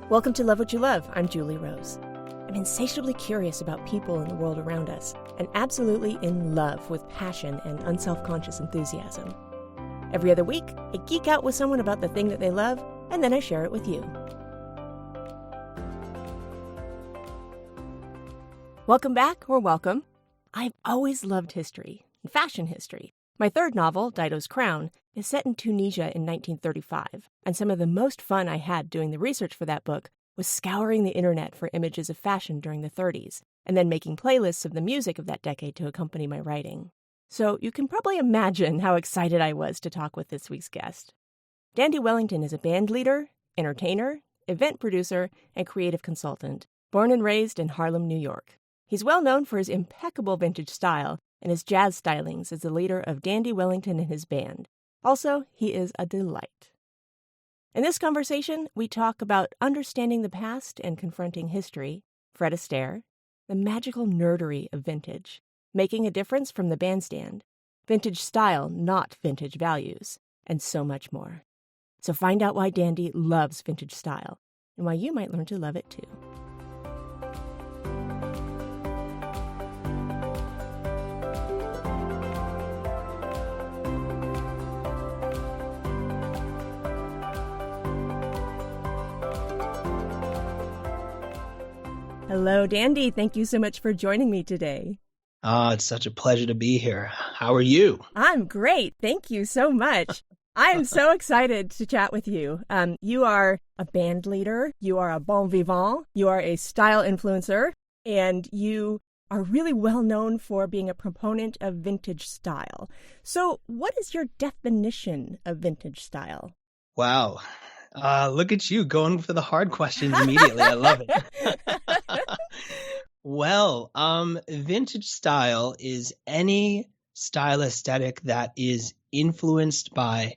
Welcome to Love What You Love. I'm Julie Rose. I'm insatiably curious about people in the world around us and absolutely in love with passion and unselfconscious enthusiasm. Every other week, I geek out with someone about the thing that they love, and then I share it with you. Welcome back, or welcome. I've always loved history, fashion history. My third novel, Dido's Crown, is set in Tunisia in 1935, and some of the most fun I had doing the research for that book was scouring the internet for images of fashion during the 30s, and then making playlists of the music of that decade to accompany my writing. So you can probably imagine how excited I was to talk with this week's guest. Dandy Wellington is a band leader, entertainer, event producer, and creative consultant, born and raised in Harlem, New York. He's well known for his impeccable vintage style and his jazz stylings as the leader of Dandy Wellington and his band. Also, he is a delight. In this conversation, we talk about understanding the past and confronting history, Fred Astaire, the magical nerdery of vintage, making a difference from the bandstand, vintage style, not vintage values, and so much more. So find out why Dandy loves vintage style and why you might learn to love it too. Hello, Dandy. Thank you so much for joining me today. It's such a pleasure to be here. How are you? I'm great. Thank you so much. I am so excited to chat with you. You are a band leader, you are a bon vivant, you are a style influencer, and you are really well known for being a proponent of vintage style. So what is your definition of vintage style? Wow. Look at you going for the hard questions immediately. I love it. Well, vintage style is any style aesthetic that is influenced by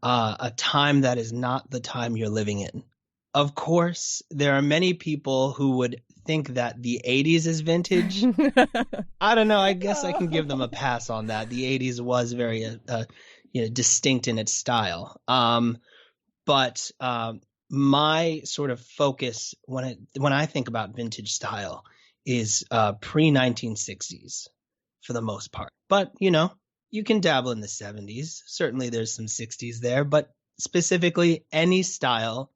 a time that is not the time you're living in. Of course, there are many people who would think that the 80s is vintage. I don't know. I guess I can give them a pass on that. The 80s was very distinct in its style. But my sort of focus when I think about vintage style is pre-1960s for the most part. But, you can dabble in the 70s. Certainly there's some 60s there, but specifically any style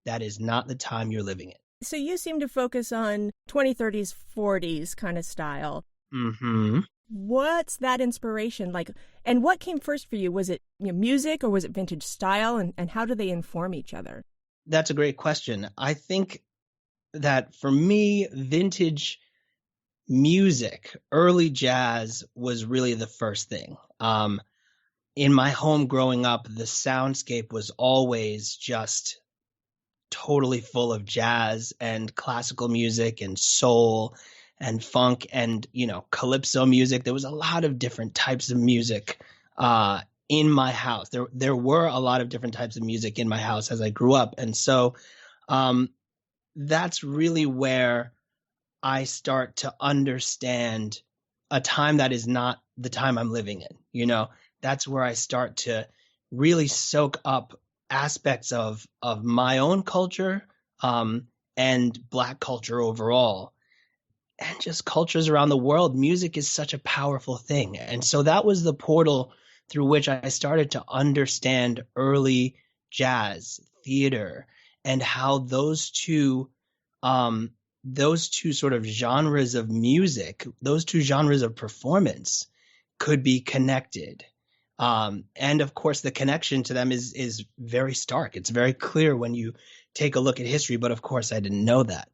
that is not the time you're living in. So you seem to focus on 2030s, 40s kind of style. Mm-hmm. What's that inspiration like? And what came first for you? Was it music or was it vintage style? And how do they inform each other? That's a great question. I think that for me, vintage music, early jazz was really the first thing. In my home growing up, the soundscape was always just totally full of jazz and classical music and soul and funk and, calypso music. There was a lot of different types of music in my house. There were a lot of different types of music in my house as I grew up. And so that's really where I start to understand a time that is not the time I'm living in. That's where I start to really soak up aspects of my own culture and Black culture overall. And just cultures around the world. Music is such a powerful thing. And so that was the portal through which I started to understand early jazz, theater, and how those two sort of genres of music, those two genres of performance could be connected. And of course, the connection to them is very stark. It's very clear when you take a look at history. But of course, I didn't know that.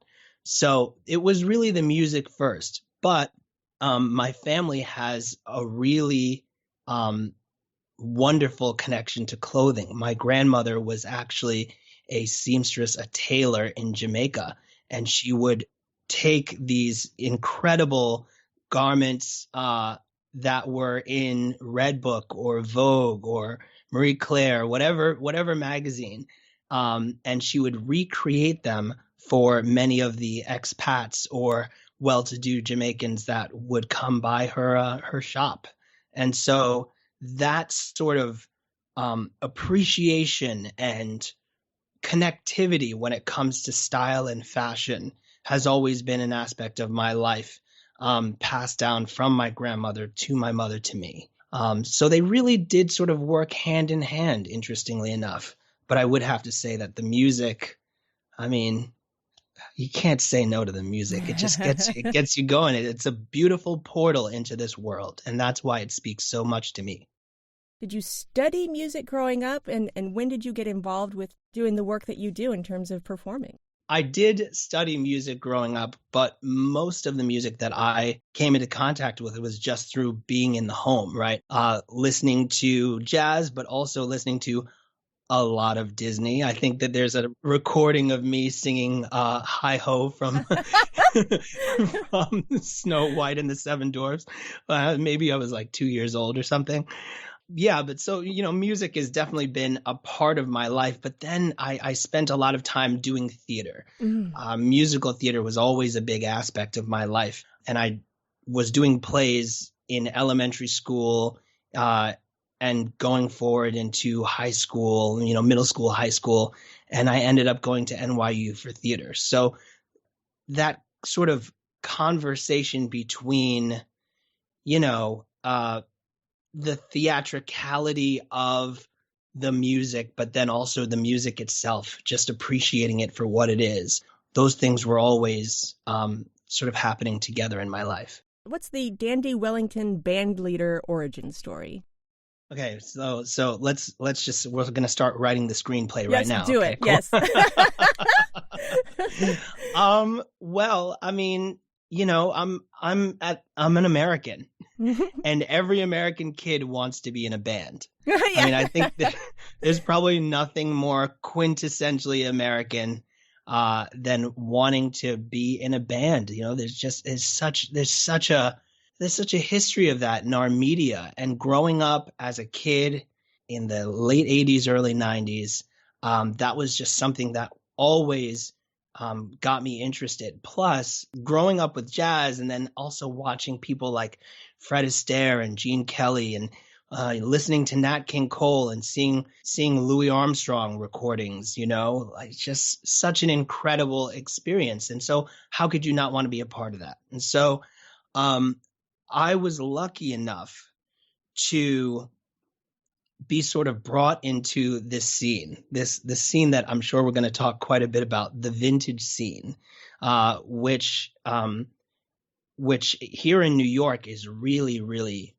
So it was really the music first, but my family has a really wonderful connection to clothing. My grandmother was actually a seamstress, a tailor in Jamaica, and she would take these incredible garments that were in Red Book or Vogue or Marie Claire, whatever magazine, and she would recreate them for many of the expats or well-to-do Jamaicans that would come by her shop. And so that sort of appreciation and connectivity when it comes to style and fashion has always been an aspect of my life, passed down from my grandmother to my mother to me. So they really did sort of work hand in hand, interestingly enough. But I would have to say that the music, I mean, you can't say no to the music. It just gets you going. It's a beautiful portal into this world, and that's why it speaks so much to me. Did you study music growing up, and when did you get involved with doing the work that you do in terms of performing? I did study music growing up, but most of the music that I came into contact with was just through being in the home, right? Listening to jazz, but also listening to a lot of Disney. I think that there's a recording of me singing Hi Ho from from Snow White and the Seven Dwarfs. Maybe I was like 2 years old or something. Yeah, but so, music has definitely been a part of my life. But then I spent a lot of time doing theater. Musical theater was always a big aspect of my life. And I was doing plays in elementary school and going forward into high school, middle school, high school. And I ended up going to NYU for theater. So that sort of conversation between, the theatricality of the music, but then also the music itself, just appreciating it for what it is. Those things were always sort of happening together in my life. What's the Dandy Wellington bandleader origin story? Okay, so let's just, we're going to start writing the screenplay right now. Do okay, it. Cool. Yes. Well, I mean, I'm an American. And every American kid wants to be in a band. Yeah. I mean, I think that there's probably nothing more quintessentially American than wanting to be in a band. There's such a history of that in our media. And growing up as a kid in the late 80s, early 90s, that was just something that always got me interested. Plus, growing up with jazz and then also watching people like Fred Astaire and Gene Kelly and listening to Nat King Cole and seeing Louis Armstrong recordings, like just such an incredible experience. And so how could you not want to be a part of that? And so I was lucky enough to be sort of brought into this scene, this scene that I'm sure we're going to talk quite a bit about, the vintage scene, which here in New York is really, really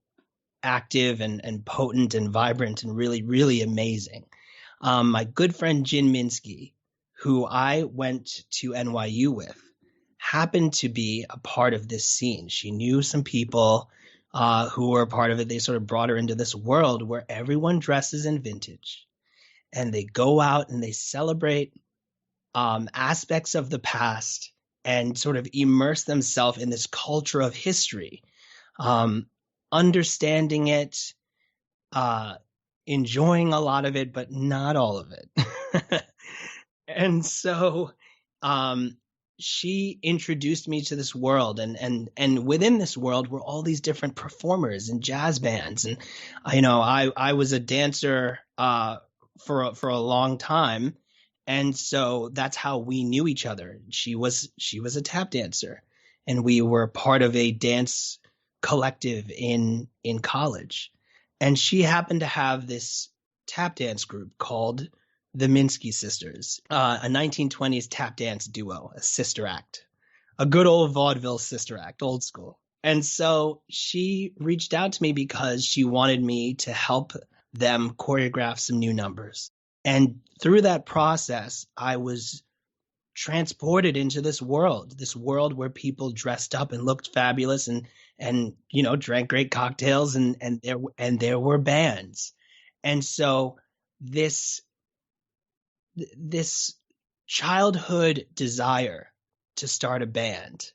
active and potent and vibrant and really, really amazing. My good friend Jin Minsky, who I went to NYU with, happened to be a part of this scene. She knew some people who were a part of it. They sort of brought her into this world where everyone dresses in vintage and they go out and they celebrate aspects of the past and sort of immerse themselves in this culture of history, understanding it, enjoying a lot of it, but not all of it. And so she introduced me to this world, and within this world were all these different performers and jazz bands. And I was a dancer for a long time, and so that's how we knew each other. She was a tap dancer, and we were part of a dance collective in college. And she happened to have this tap dance group called the Minsky Sisters, a 1920s tap dance duo, a sister act, a good old vaudeville sister act, old school. And so she reached out to me because she wanted me to help them choreograph some new numbers. And through that process, I was transported into this world where people dressed up and looked fabulous and drank great cocktails and there were bands. And so this childhood desire to start a band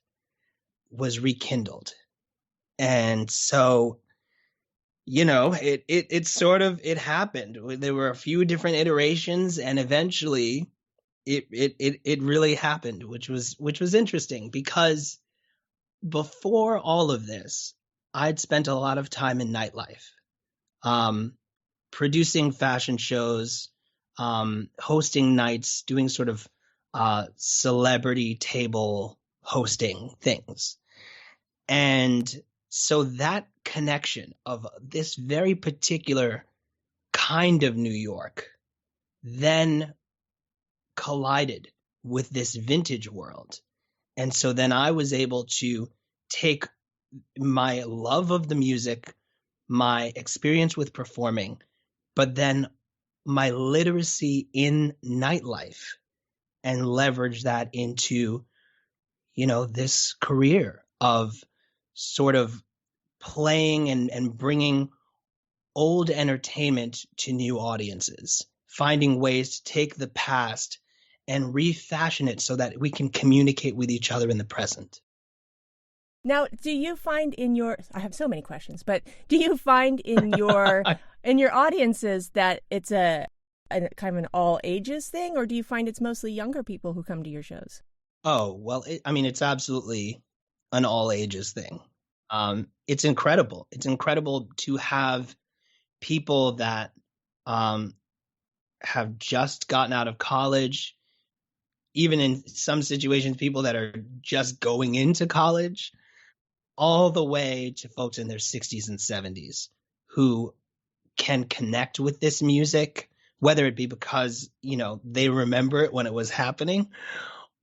was rekindled. And so, it happened. There were a few different iterations, and eventually it really happened, which was interesting because before all of this, I'd spent a lot of time in nightlife, producing fashion shows, hosting nights, doing sort of celebrity table hosting things. And so that connection of this very particular kind of New York then collided with this vintage world. And so then I was able to take my love of the music, my experience with performing, but then my literacy in nightlife and leverage that into, this career of sort of playing and bringing old entertainment to new audiences, finding ways to take the past and refashion it so that we can communicate with each other in the present. Now, do you find I have so many questions, but do you find in your in your audiences that it's a kind of an all ages thing, or do you find it's mostly younger people who come to your shows? Oh, well, it's absolutely an all ages thing. It's incredible. It's incredible to have people that have just gotten out of college, even in some situations, people that are just going into college, all the way to folks in their 60s and 70s who can connect with this music, whether it be because, they remember it when it was happening,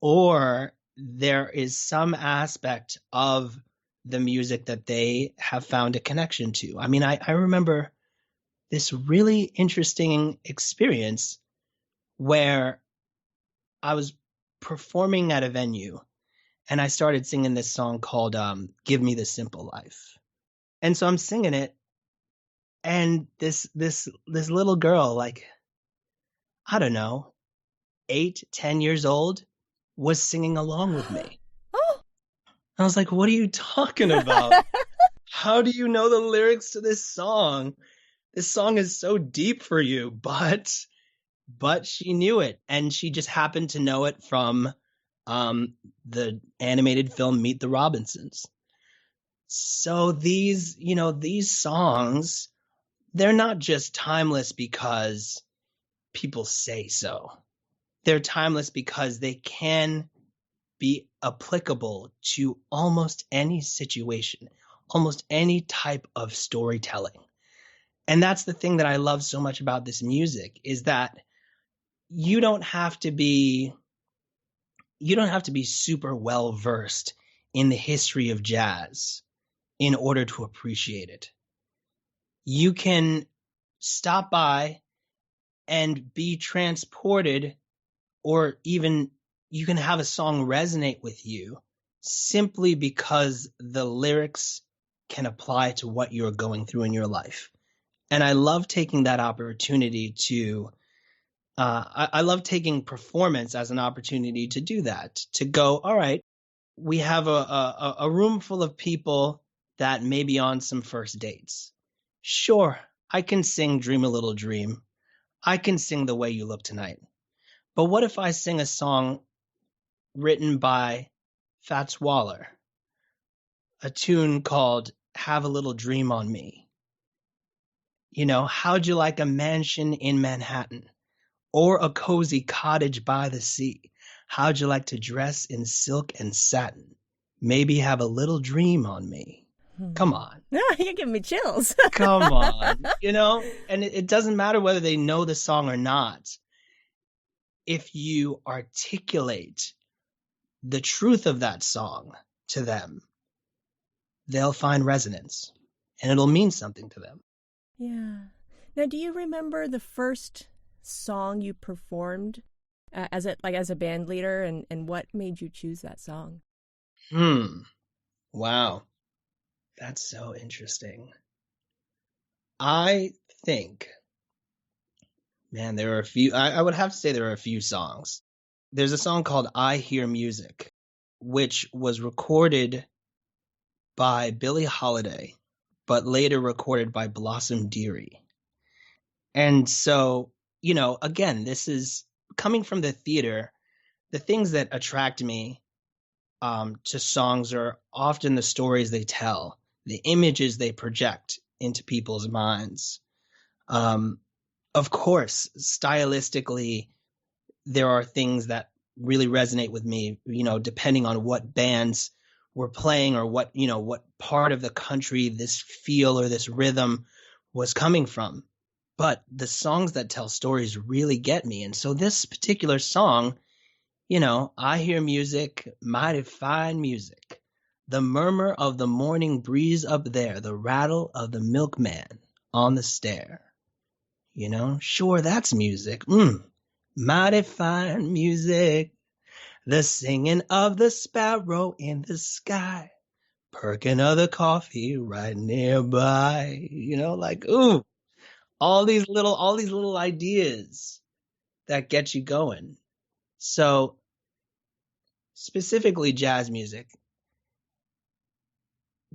or there is some aspect of the music that they have found a connection to. I remember this really interesting experience where I was performing at a venue and I started singing this song called Give Me the Simple Life. And so I'm singing it, and this little girl, like, I don't know, 8, 10 years old, was singing along with me. Oh. I was like, what are you talking about? How do you know the lyrics to this song? This song is so deep for you, but she knew it, and she just happened to know it from the animated film Meet the Robinsons. So these songs, they're not just timeless because people say so. They're timeless because they can be applicable to almost any situation, almost any type of storytelling. And that's the thing that I love so much about this music, is that you don't have to be super well versed in the history of jazz in order to appreciate it. You can stop by and be transported, or even you can have a song resonate with you simply because the lyrics can apply to what you're going through in your life. And I love taking that opportunity to I love taking performance as an opportunity to do that, to go, all right, we have a room full of people that may be on some first dates. Sure, I can sing Dream a Little Dream. I can sing The Way You Look Tonight. But what if I sing a song written by Fats Waller, a tune called Have a Little Dream on Me? How'd you like a mansion in Manhattan? Or a cozy cottage by the sea? How'd you like to dress in silk and satin? Maybe have a little dream on me. Come on. You're giving me chills. Come on. And it doesn't matter whether they know the song or not. If you articulate the truth of that song to them, they'll find resonance, and it'll mean something to them. Yeah. Now, do you remember the first song you performed as a band leader, and what made you choose that song? Wow. That's so interesting. I think, man, there are a few, I would have to say there are a few songs. There's a song called I Hear Music, which was recorded by Billie Holiday, but later recorded by Blossom Dearie. And so, again, this is coming from the theater. The things that attract me to songs are often the stories they tell, the images they project into people's minds. Of Of course, stylistically, there are things that really resonate with me, depending on what bands were playing or what part of the country this feel or this rhythm was coming from. But the songs that tell stories really get me. And so this particular song, I hear music, mighty fine music. The murmur of the morning breeze up there, the rattle of the milkman on the stair. Sure, that's music. Mighty fine music. The singing of the sparrow in the sky. Perking of the coffee right nearby. Ooh, all these little ideas that get you going. So specifically jazz music,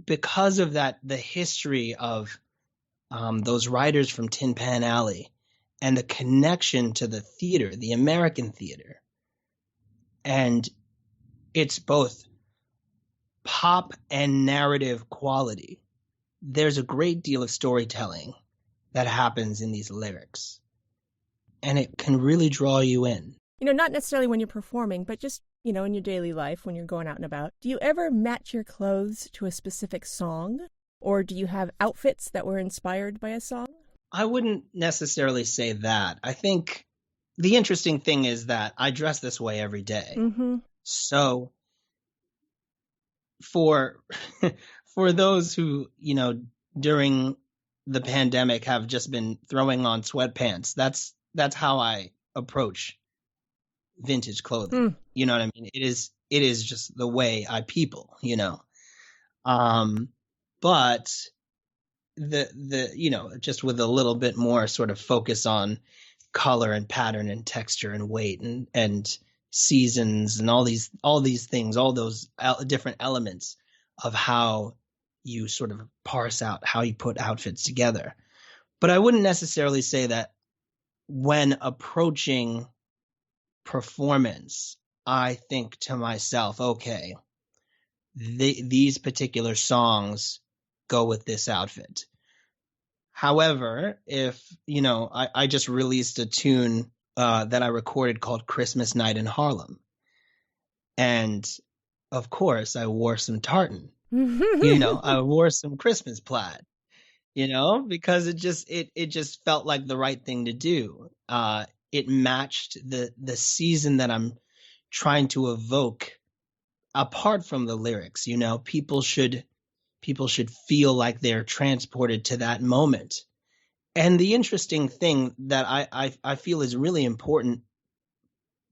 because of that, the history of those writers from Tin Pan Alley and the connection to the theater, the American theater. And it's both pop and narrative quality. There's a great deal of storytelling that happens in these lyrics, and it can really draw you in. Not necessarily when you're performing, but just, in your daily life when you're going out and about. Do you ever match your clothes to a specific song? Or do you have outfits that were inspired by a song? I wouldn't necessarily say that. I think the interesting thing is that I dress this way every day. Mm-hmm. So for those who, during the pandemic have just been throwing on sweatpants, that's how I approach vintage clothing. You know what I mean? It is just the way I people, but the just with a little bit more sort of focus on color and pattern and texture and weight and seasons and all these things, all those different elements of how you sort of parse out how you put outfits together. But I wouldn't necessarily say that when approaching performance, I think to myself, okay, these particular songs go with this outfit. However, if, I just released a tune that I recorded called Christmas Night in Harlem. And of course, I wore some tartan. I wore some Christmas plaid, because it just felt like the right thing to do. It matched the season that I'm trying to evoke. Apart from the lyrics, people should feel like they're transported to that moment. And the interesting thing that I feel is really important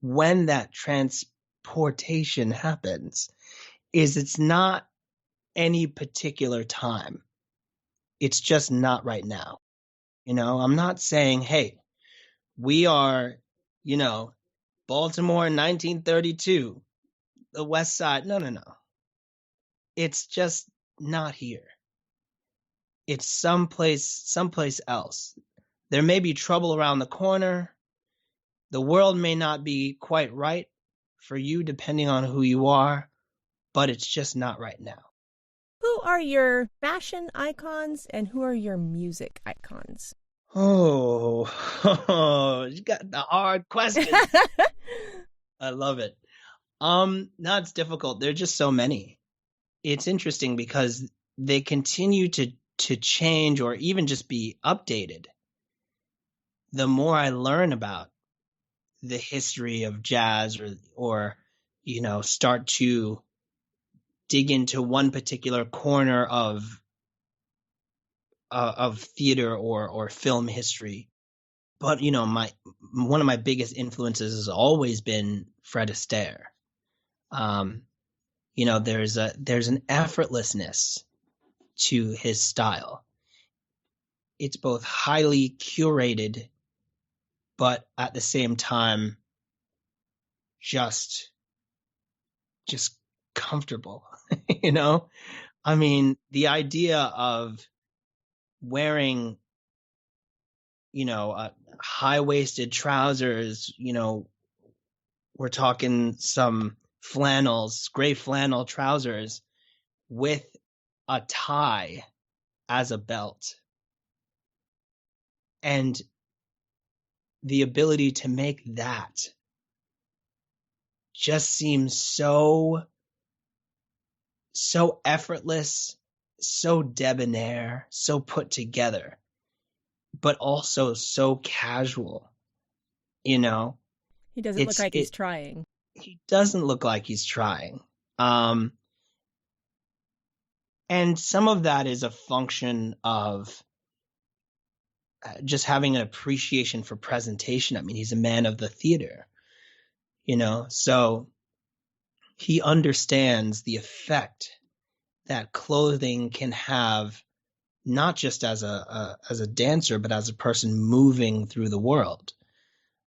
when that transportation happens is it's not any particular time. It's just not right now. I'm not saying, hey, we are, Baltimore in 1932, the West Side. No. It's just not here. It's someplace else. There may be trouble around the corner. The world may not be quite right for you, depending on who you are, but it's just not right now. Who are your fashion icons and who are your music icons? Oh, you got the hard question. I love it. No, it's difficult. There are just so many. It's interesting because they continue to change or even just be updated. The more I learn about the history of jazz or start to dig into one particular corner of theater or film history. But one of my biggest influences has always been Fred Astaire. There's an effortlessness to his style. It's both highly curated, but at the same time, just comfortable. I mean, the idea of wearing, high-waisted trousers, we're talking some flannels, gray flannel trousers with a tie as a belt. And the ability to make that just seems so effortless, so debonair, so put together, but also so casual, you know? He doesn't look like he's trying. He doesn't look like he's trying. And some of that is a function of just having an appreciation for presentation. I mean, he's a man of the theater, so he understands the effect that clothing can have, not just as a dancer, but as a person moving through the world.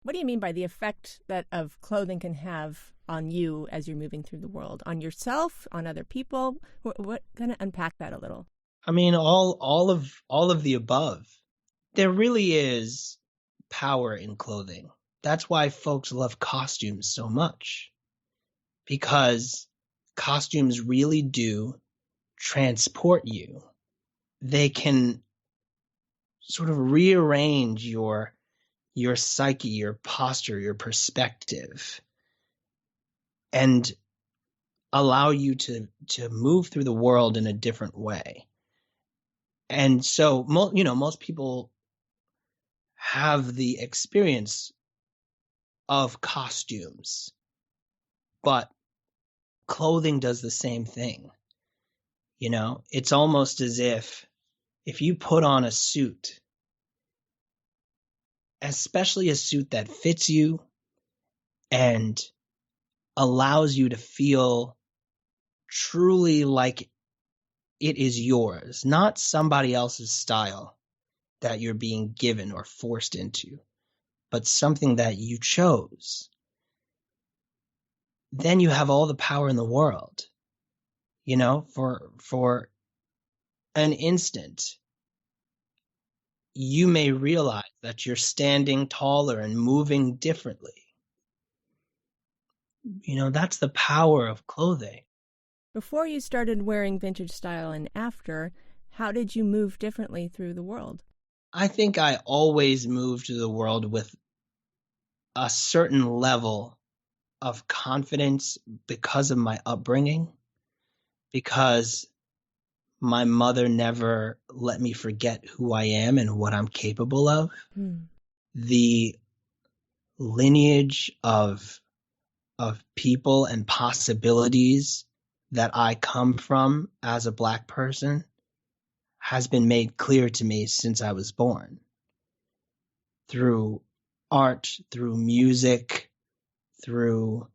What do you mean by the effect that of clothing can have on you as you're moving through the world? On yourself, on other people? What kind of unpack that a little? I mean, all of the above. There really is power in clothing. That's why folks love costumes so much, because costumes really do transport you. They can sort of rearrange your psyche, your posture, your perspective, and allow you to move through the world in a different way. And so, most people have the experience of costumes, but clothing does the same thing. It's almost as if you put on a suit, especially a suit that fits you and allows you to feel truly like it is yours, not somebody else's style that you're being given or forced into, but something that you chose, then you have all the power in the world. For an instant, you may realize that you're standing taller and moving differently. That's the power of clothing. Before you started wearing vintage style and after, how did you move differently through the world? I think I always moved through the world with a certain level of confidence because of my upbringing, because my mother never let me forget who I am and what I'm capable of. The lineage of people and possibilities that I come from as a Black person has been made clear to me since I was born. Through art, through music, through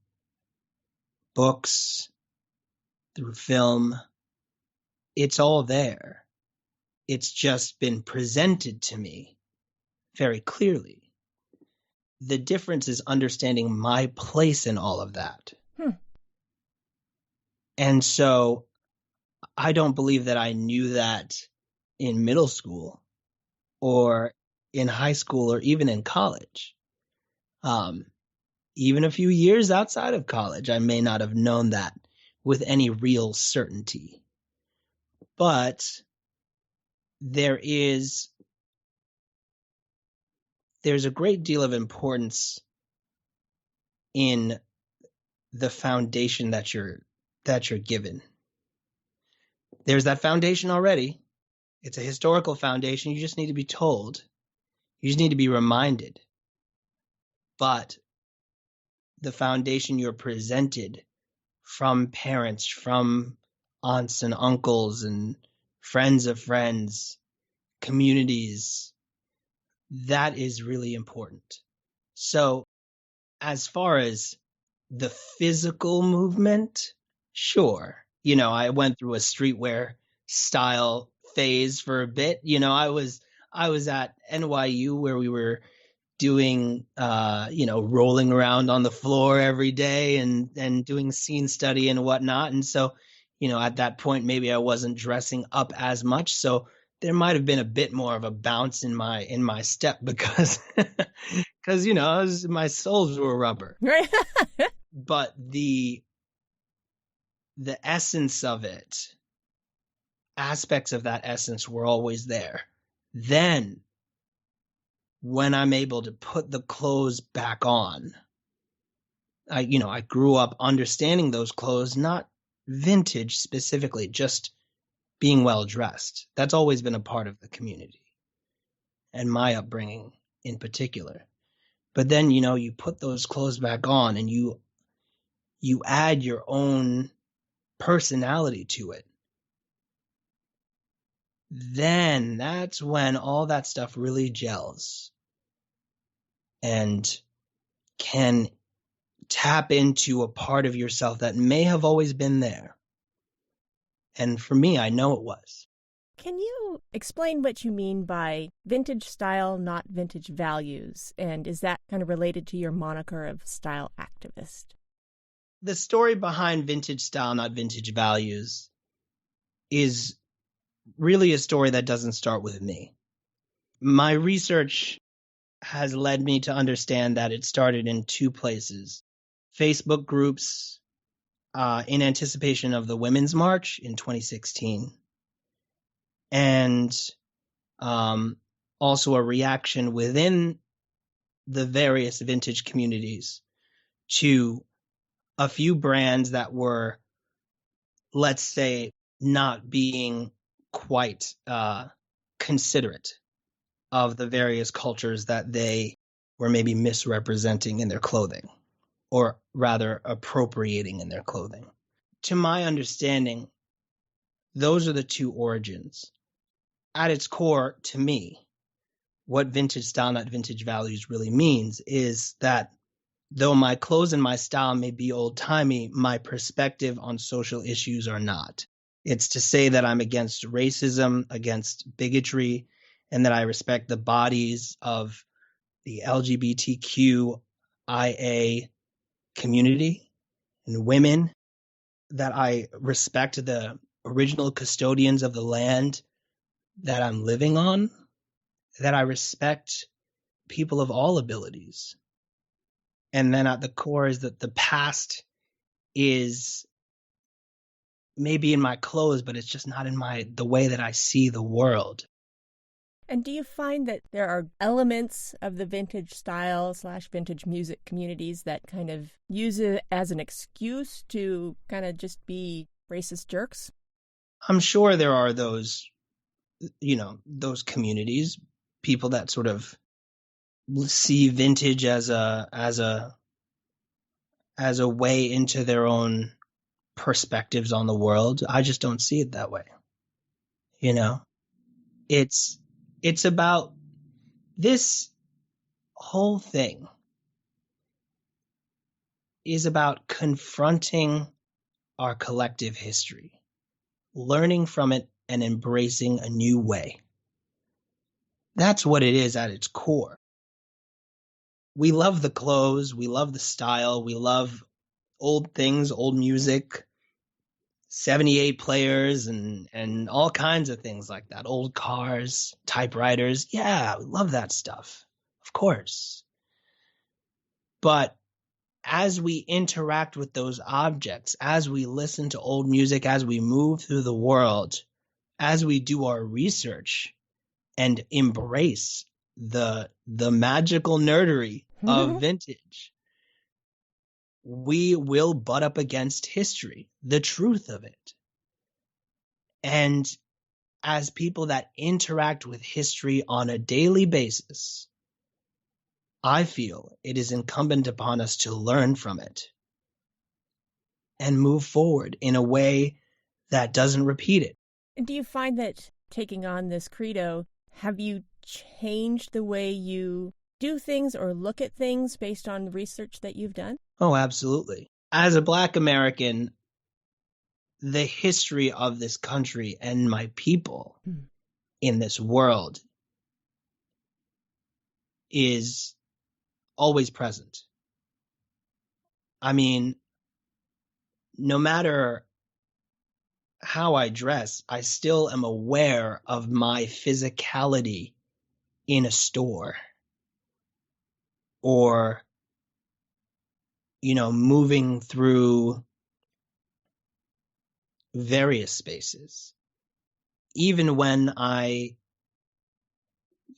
books, through film. It's all there. It's just been presented to me very clearly. The difference is understanding my place in all of that. And so I don't believe that I knew that in middle school or in high school or even in college. Even a few years outside of college, I may not have known that with any real certainty. But there's a great deal of importance in the foundation that you're given. There's that foundation already. It's a historical foundation. You just need to be told. You just need to be reminded. But the foundation you're presented from parents, from aunts and uncles and friends of friends, communities, that is really important. So as far as the physical movement, sure. I went through a streetwear style phase for a bit. I was at NYU where we were doing, rolling around on the floor every day and doing scene study and whatnot. And so, at that point, maybe I wasn't dressing up as much. So there might have been a bit more of a bounce in my step because my soles were rubber. Right. But the essence of it, aspects of that essence were always there. Then when I'm able to put the clothes back on. I grew up understanding those clothes, not vintage specifically, just being well dressed. That's always been a part of the community and my upbringing in particular. But then, you put those clothes back on and you add your own personality to it. Then that's when all that stuff really gels and can tap into a part of yourself that may have always been there. And for me, I know it was. Can you explain what you mean by vintage style, not vintage values? And is that kind of related to your moniker of style activist? The story behind vintage style, not vintage values is really a story that doesn't start with me. My research has led me to understand that it started in two places. Facebook groups in anticipation of the Women's March in 2016, and also a reaction within the various vintage communities to a few brands that were, let's say, not being quite considerate of the various cultures that they were maybe misrepresenting in their clothing, or rather appropriating in their clothing. To my understanding, those are the two origins. At its core, to me, what vintage style, not vintage values really means is that though my clothes and my style may be old-timey, my perspective on social issues are not. It's to say that I'm against racism, against bigotry, and that I respect the bodies of the LGBTQIA community and women, that I respect the original custodians of the land that I'm living on, that I respect people of all abilities. And then at the core is that the past is maybe in my clothes, but it's just not in the way that I see the world. And do you find that there are elements of the vintage style / vintage music communities that kind of use it as an excuse to kind of just be racist jerks? I'm sure there are those communities, people that sort of see vintage as a way into their own perspectives on the world. I just don't see it that way. It's about this whole thing is about confronting our collective history, learning from it and embracing a new way. That's what it is at its core. We love the clothes, we love the style, we love old things, old music, 78 players and all kinds of things like that. Old cars, typewriters. Yeah, we love that stuff. Of course. But as we interact with those objects, as we listen to old music, as we move through the world, as we do our research and embrace the magical nerdery of vintage, we will butt up against history, the truth of it. And as people that interact with history on a daily basis, I feel it is incumbent upon us to learn from it and move forward in a way that doesn't repeat it. And do you find that taking on this credo, have you changed the way you do things or look at things based on the research that you've done? Oh, absolutely. As a Black American, the history of this country and my people in this world is always present. I mean, no matter how I dress, I still am aware of my physicality in a store or, moving through various spaces. Even when I,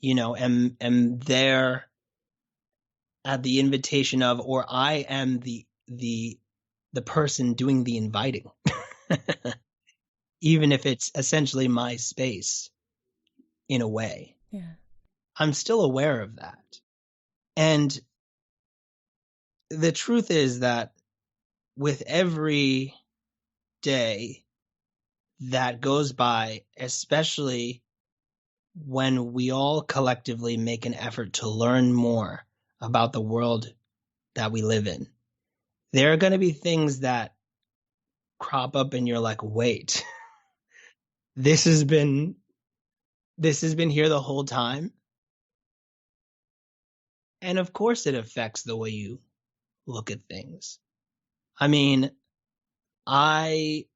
am there at the invitation of, or I am the person doing the inviting, even if it's essentially my space in a way. Yeah. I'm still aware of that. And the truth is that with every day that goes by, especially when we all collectively make an effort to learn more about the world that we live in, there are going to be things that crop up and you're like, wait, this has been here the whole time. And of course it affects the way you look at things. I mean, I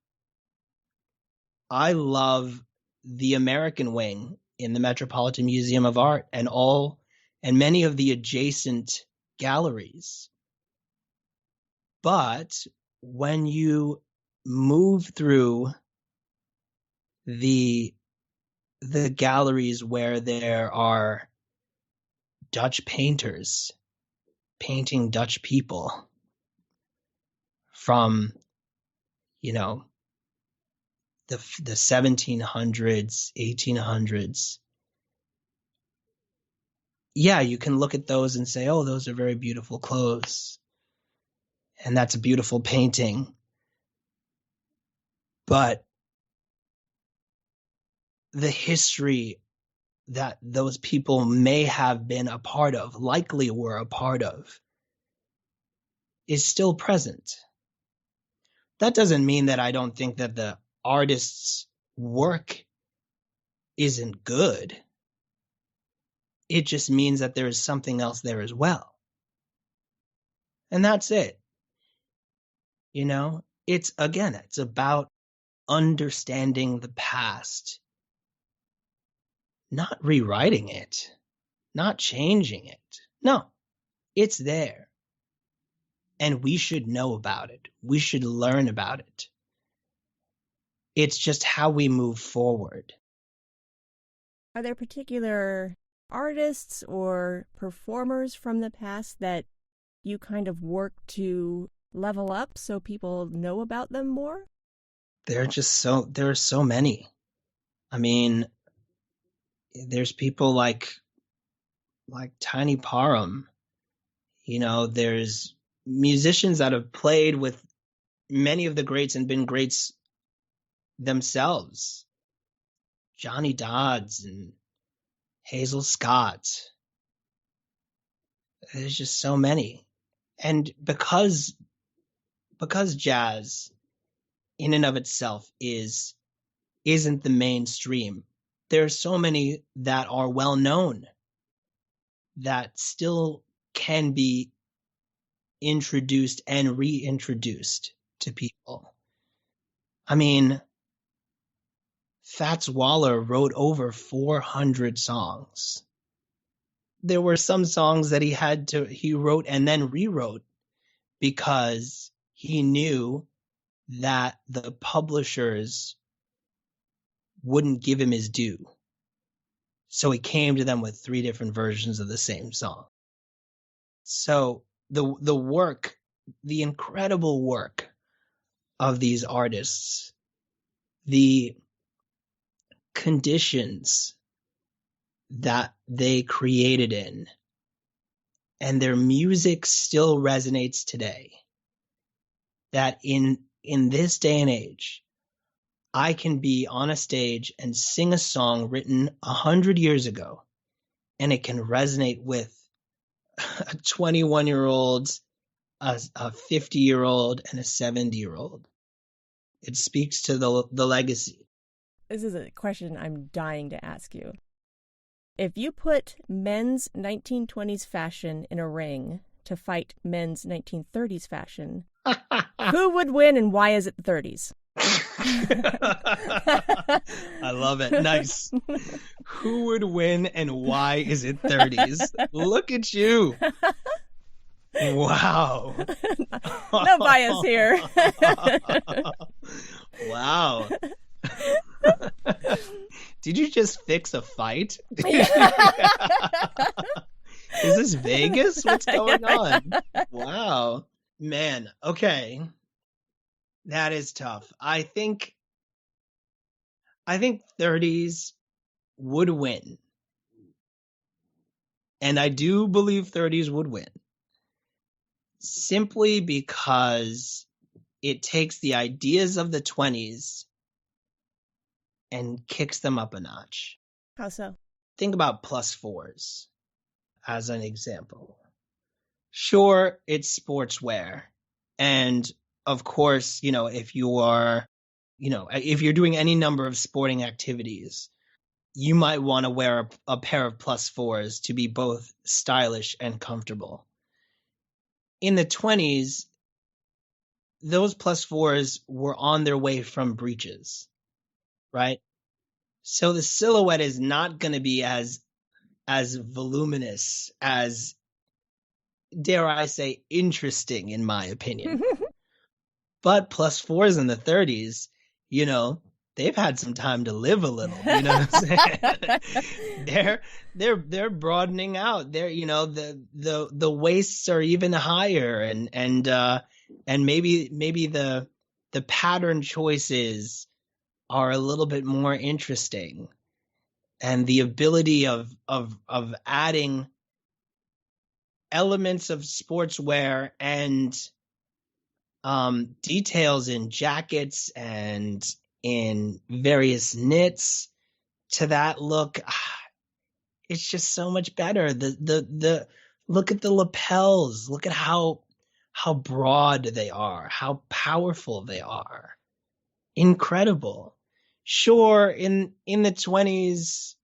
love the American wing in the Metropolitan Museum of Art and many of the adjacent galleries. But when you move through the galleries where there are Dutch painters painting Dutch people from, the 1700s, 1800s. Yeah, you can look at those and say, oh, those are very beautiful clothes. And that's a beautiful painting. But the history that those people may have been a part of, likely were a part of, is still present. That doesn't mean that I don't think that the artist's work isn't good. It just means that there is something else there as well. And that's it. It's about understanding the past, not rewriting it, not changing it. No, it's there. And we should know about it. We should learn about it. It's just how we move forward. Are there particular artists or performers from the past that you kind of work to level up so people know about them more? There are so many. I mean, there's people like Tiny Parham. There's musicians that have played with many of the greats and been greats themselves. Johnny Dodds and Hazel Scott. There's just so many. And because jazz in and of itself isn't the mainstream, there are so many that are well known that still can be introduced and reintroduced to people. I mean, Fats Waller wrote over 400 songs. There were some songs that he wrote and then rewrote because he knew that the publishers wouldn't give him his due. So he came to them with 3 different versions of the same song. So the work, the incredible work of these artists, the conditions that they created in, and their music still resonates today. That in this day and age, I can be on a stage and sing a song written 100 years ago, and it can resonate with a 21-year-old, a 50-year-old, and a 70-year-old. It speaks to the legacy. This is a question I'm dying to ask you. If you put men's 1920s fashion in a ring to fight men's 1930s fashion, who would win and why is it the 30s? I love it. Nice. Who would win and why is it 30s? Look at you. Wow. No bias here. Wow. Did you just fix a fight? Is this Vegas? What's going on? Wow. Man, okay. That is tough. I think 30s would win. And I do believe 30s would win. Simply because it takes the ideas of the 20s and kicks them up a notch. How so? Think about plus 4s as an example. Sure, it's sportswear. And of course, if you're doing any number of sporting activities, you might want to wear a pair of plus 4s to be both stylish and comfortable. In the 20s, those plus 4s were on their way from breeches, right? So the silhouette is not going to be as voluminous, as, dare I say, interesting, in my opinion. But plus 4s in the 30s, they've had some time to live a little. You know what I'm saying? they're broadening out. They're the waists are even higher, and maybe the pattern choices are a little bit more interesting, and the ability of adding elements of sportswear and details in jackets and in various knits to that look, it's just so much better. The look at the lapels, look at how broad they are, how powerful they are. Incredible. Sure, in the 20s,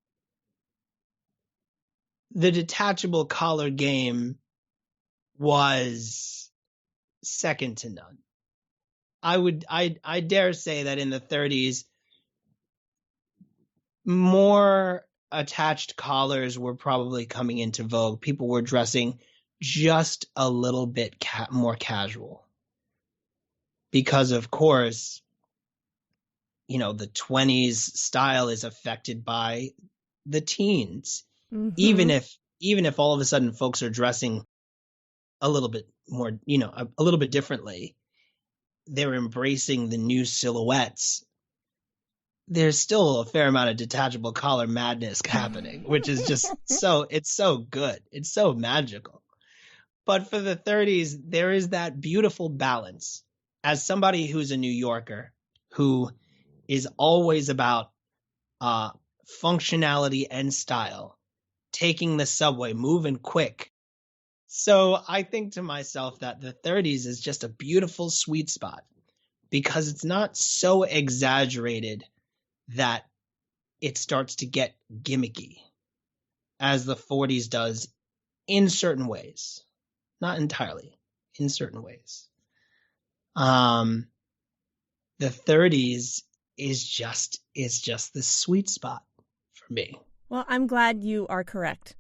the detachable collar game was second to none. I dare say that in the 30s, more attached collars were probably coming into vogue. People were dressing just a little bit more casual. Because, of course, the 20s style is affected by the teens. Mm-hmm. Even if all of a sudden folks are dressing a little bit more, a little bit differently, they're embracing the new silhouettes. There's still a fair amount of detachable collar madness happening, which is just it's so good. It's so magical. But for the 30s, there is that beautiful balance. As somebody who's a New Yorker, who is always about functionality and style, taking the subway, moving quick. So I think to myself that the 30s is just a beautiful sweet spot because it's not so exaggerated that it starts to get gimmicky as the 40s does in certain ways. Not entirely, in certain ways. The 30s is just the sweet spot for me. Well, I'm glad you are correct.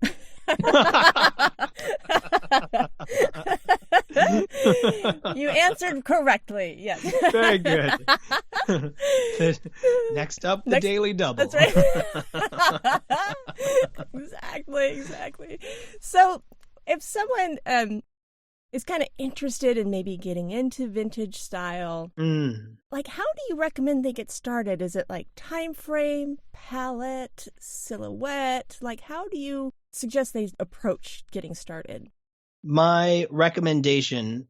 You answered correctly. Yes. Very good. Next up, the Daily Double. That's right. Exactly. So, if someone is kind of interested in maybe getting into vintage style, like how do you recommend they get started? Is it like time frame, palette, silhouette? Like how do you suggest they approach getting started? My recommendation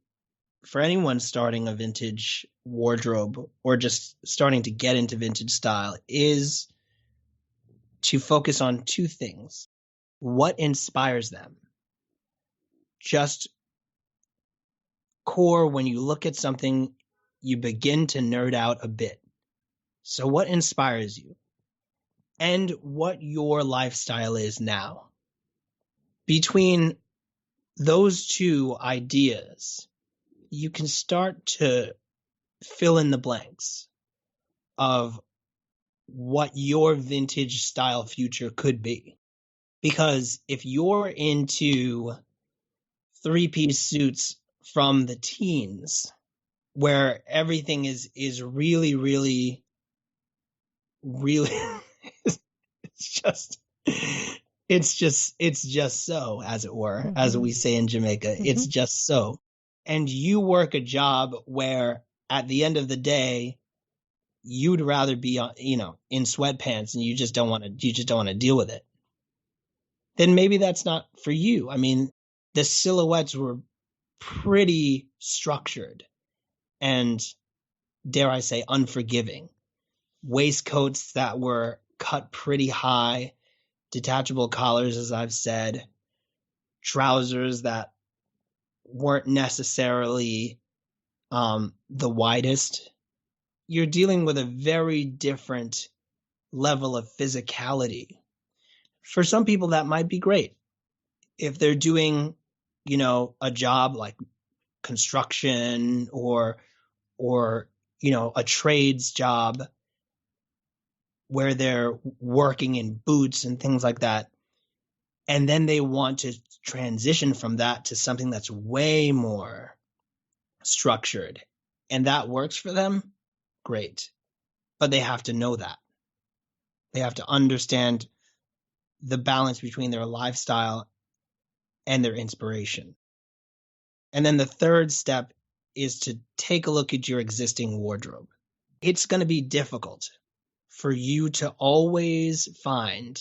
for anyone starting a vintage wardrobe or just starting to get into vintage style is to focus on two things. What inspires them? Just core, when you look at something, you begin to nerd out a bit. So what inspires you? And what your lifestyle is now. Between those two ideas, you can start to fill in the blanks of what your vintage style future could be. Because if you're into three-piece suits from the teens, where everything is really It's just so, as it were, as we say in Jamaica. It's just so. And you work a job where at the end of the day, you'd rather be in sweatpants and you just don't want to deal with it. Then maybe that's not for you. I mean, the silhouettes were pretty structured and, dare I say, unforgiving. Waistcoats that were cut pretty high, detachable collars, as I've said, trousers that weren't necessarily the widest. You're dealing with a very different level of physicality. For some people, that might be great. If they're doing, a job like construction or a trades job where they're working in boots and things like that, and then they want to transition from that to something that's way more structured, and that works for them, great. But they have to know that. They have to understand the balance between their lifestyle and their inspiration. And then the third step is to take a look at your existing wardrobe. It's going to be difficult for you to always find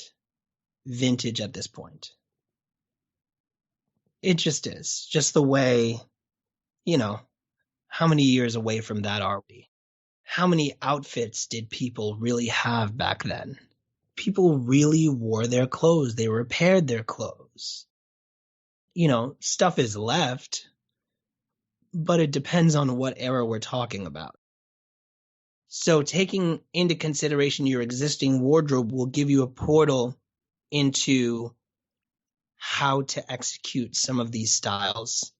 vintage at this point. It just is. Just the way, how many years away from that are we? How many outfits did people really have back then? People really wore their clothes. They repaired their clothes. Stuff is left, but it depends on what era we're talking about. So taking into consideration your existing wardrobe will give you a portal into how to execute some of these styles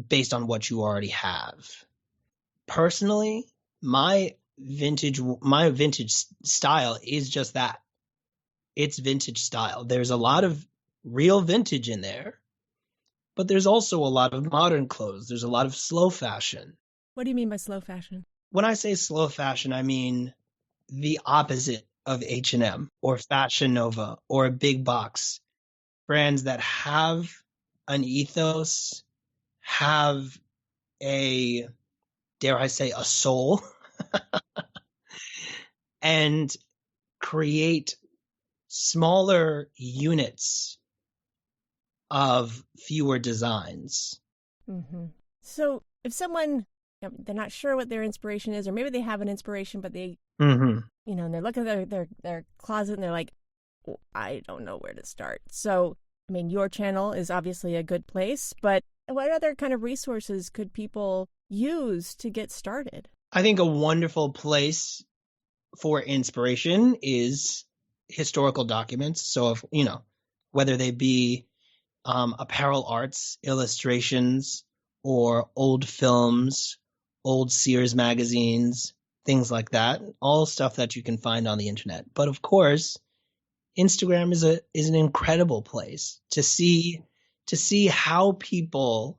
based on what you already have. Personally, my vintage style is just that. It's vintage style. There's a lot of real vintage in there, but there's also a lot of modern clothes. There's a lot of slow fashion. What do you mean by slow fashion? When I say slow fashion, I mean the opposite of H&M or Fashion Nova or a big box. Brands that have an ethos, have a, dare I say, a soul, and create smaller units of fewer designs. Mm-hmm. So if someone, they're not sure what their inspiration is, or maybe they have an inspiration, but they, and they're looking at their closet and they're like, oh, I don't know where to start. So, I mean, your channel is obviously a good place, but what other kind of resources could people use to get started? I think a wonderful place for inspiration is historical documents. So if, whether they be apparel arts, illustrations, or old films, old Sears magazines, things like that, all stuff that you can find on the internet. But of course, Instagram is an incredible place to see how people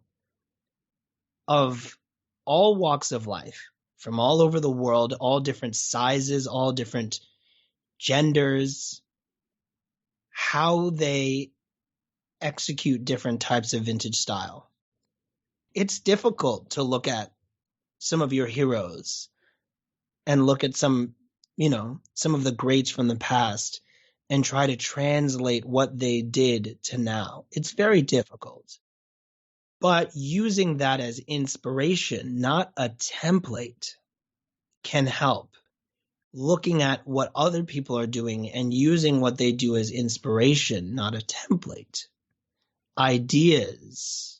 of all walks of life, from all over the world, all different sizes, all different genders, how they execute different types of vintage style. It's difficult to look at some of your heroes and look at some of the greats from the past and try to translate what they did to now. It's very difficult. But using that as inspiration, not a template, can help. Looking at what other people are doing and using what they do as inspiration, not a template. Ideas,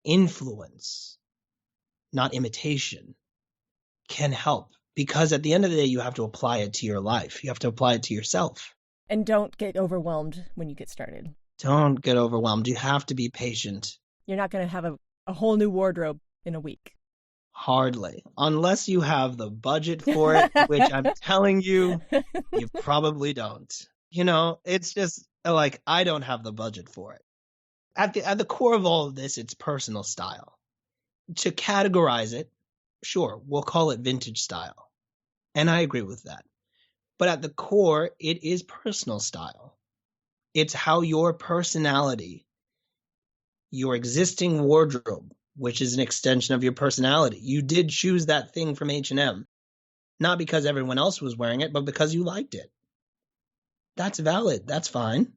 influence, not imitation, can help. Because at the end of the day, you have to apply it to your life. You have to apply it to yourself. And don't get overwhelmed when you get started. Don't get overwhelmed. You have to be patient. You're not going to have a whole new wardrobe in a week. Hardly. Unless you have the budget for it, which I'm telling you, you probably don't. It's just like, I don't have the budget for it. At the core of all of this, it's personal style. To categorize it, sure, we'll call it vintage style. And I agree with that. But at the core, it is personal style. It's how your personality, your existing wardrobe, which is an extension of your personality. You did choose that thing from H&M, not because everyone else was wearing it, but because you liked it. That's valid. That's fine.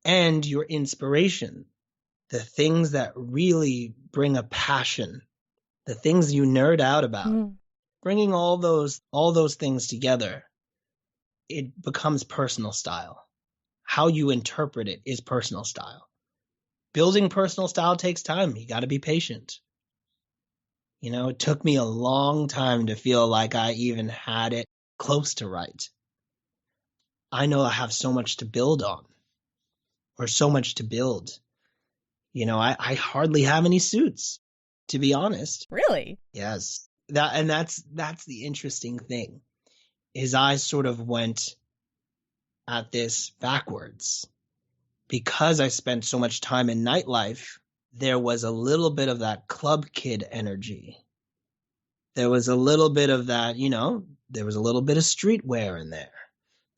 And your inspiration, the things that really bring a passion, the things you nerd out about, bringing all those things together, it becomes personal style. How you interpret it is personal style. Building personal style takes time. You got to be patient. You know, it took me a long time to feel like I even had it close to right. I know I have so much to build on, or so much to build. You know, I hardly have any suits, to be honest. Really? Yes. That's the interesting thing, is I sort of went at this backwards. Because I spent so much time in nightlife, there was a little bit of that club kid energy. There was a little bit of that, you know, there was a little bit of streetwear in there.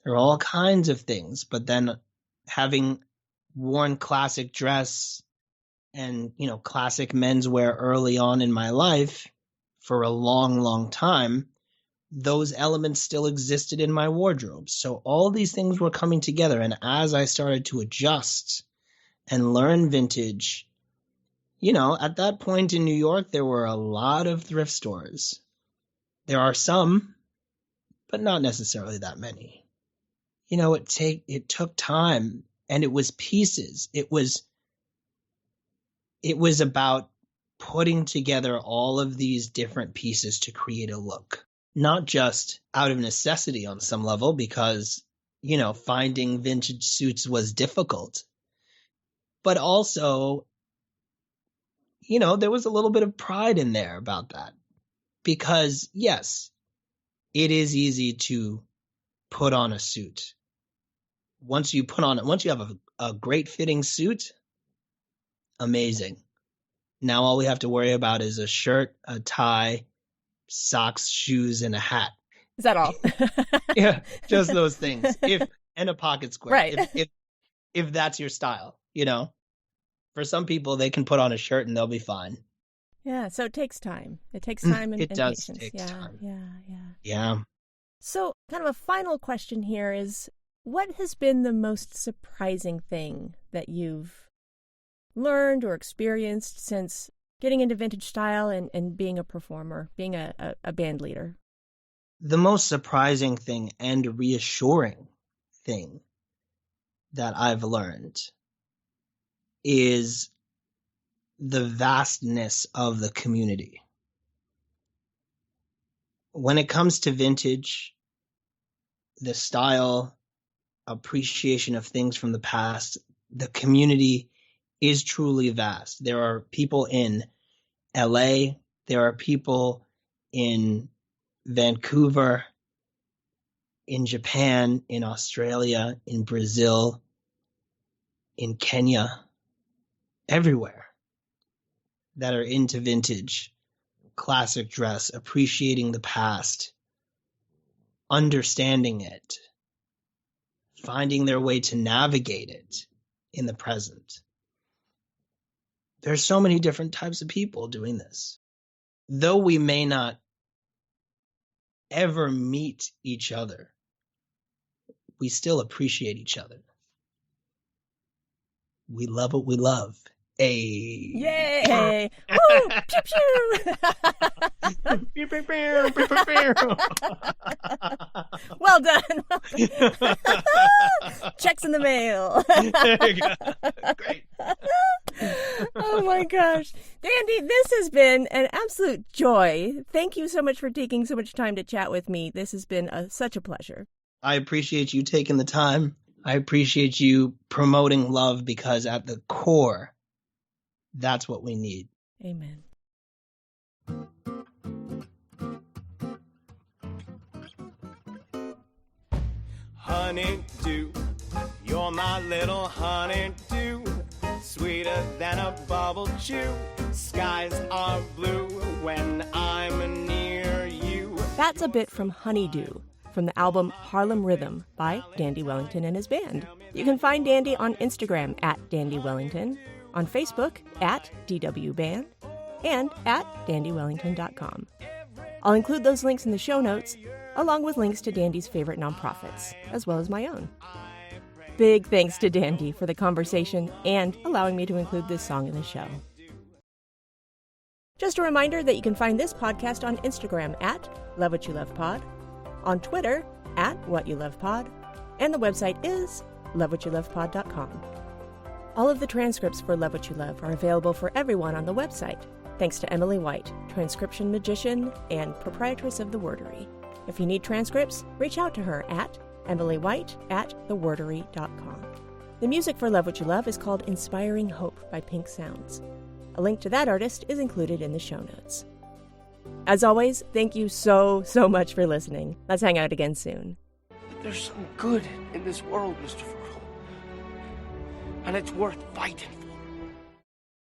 There were all kinds of things. But then having worn classic dress and, you know, classic menswear early on in my life for a long, long time, those elements still existed in my wardrobe. So all these things were coming together. And as I started to adjust and learn vintage, you know, at that point in New York, there were a lot of thrift stores. There are some, but not necessarily that many. You know, it took time, and it was pieces. It was about putting together all of these different pieces to create a look. Not just out of necessity on some level, because, you know, finding vintage suits was difficult, but also, you know, there was a little bit of pride in there about that, because yes, it is easy to put on a suit. Once you have a great fitting suit, amazing. Now all we have to worry about is a shirt, a tie, socks, shoes, and a hat. Is that all? Yeah, just those things. And a pocket square. Right. If that's your style, you know. For some people, they can put on a shirt and they'll be fine. Yeah, so it takes time. It takes time and it does patience. take time. Yeah. So kind of a final question here is, what has been the most surprising thing that you've learned or experienced since getting into vintage style and being a performer, being a band leader? The most surprising thing and reassuring thing that I've learned is the vastness of the community. When it comes to vintage, the style, appreciation of things from the past, the community is truly vast. There are people in LA, there are people in Vancouver, in Japan, in Australia, in Brazil, in Kenya, everywhere, that are into vintage, classic dress, appreciating the past, understanding it, finding their way to navigate it in the present. There's so many different types of people doing this. Though we may not ever meet each other, we still appreciate each other. We love what we love. Hey. Yay! Woo! Pew pew! Well done. Checks in the mail. There you go. Great. Oh my gosh. Dandy, this has been an absolute joy. Thank you so much for taking so much time to chat with me. This has been such a pleasure. I appreciate you taking the time. I appreciate you promoting love, because at the core, that's what we need. Amen. Honeydew, you're my little honeydew, sweeter than a bubble chew. Skies are blue when I'm near you. That's a bit from Honeydew, from the album Harlem Rhythm by Dandy Wellington and his band. You can find Dandy on Instagram at Dandy Wellington, on Facebook at DWBand, and at dandywellington.com. I'll include those links in the show notes, along with links to Dandy's favorite nonprofits, as well as my own. Big thanks to Dandy for the conversation and allowing me to include this song in the show. Just a reminder that you can find this podcast on Instagram at Love What You Love Pod, on Twitter at What You Love Pod, and the website is lovewhatyoulovepod.com. All of the transcripts for Love What You Love are available for everyone on the website, thanks to Emily White, transcription magician and proprietress of the Wordary. If you need transcripts, reach out to her at emilywhite@thewordary.com. The music for Love What You Love is called Inspiring Hope by Pink Sounds. A link to that artist is included in the show notes. As always, thank you so much for listening. Let's hang out again soon. There's some good in this world, Mr. Fertile. And it's worth fighting